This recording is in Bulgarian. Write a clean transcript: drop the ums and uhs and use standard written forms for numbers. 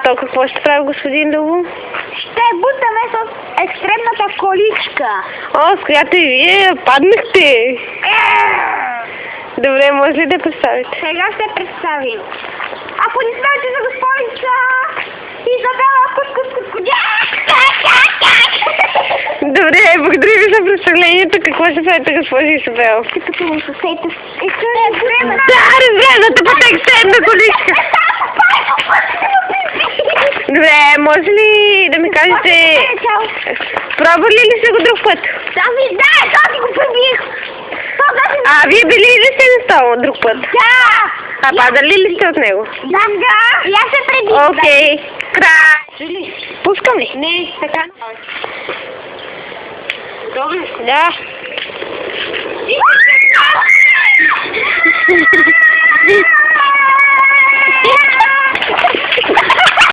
то какво ще прави господин Любо? Ще бутаме с екстремната количка. О, с която и вие паднахте. Добре, може ли да представите? Сега ще представим. Аплодисменти за господица Изабела Кускускускудя! Добре, благодаря ви за представлението. Какво ще правите, госпожа Изабела? Като му съсейте Да, разбраната по екстремна количка. Добре, може ли да ми кажете... Пробвали ли сте го друг път? Този го пребих! А, вие били ли сте на стол друг път? Да! А падали ли сте от него? Да! И аз се пребих! Окей, край! Пускам ли? Не, така. Добре. Да. Да!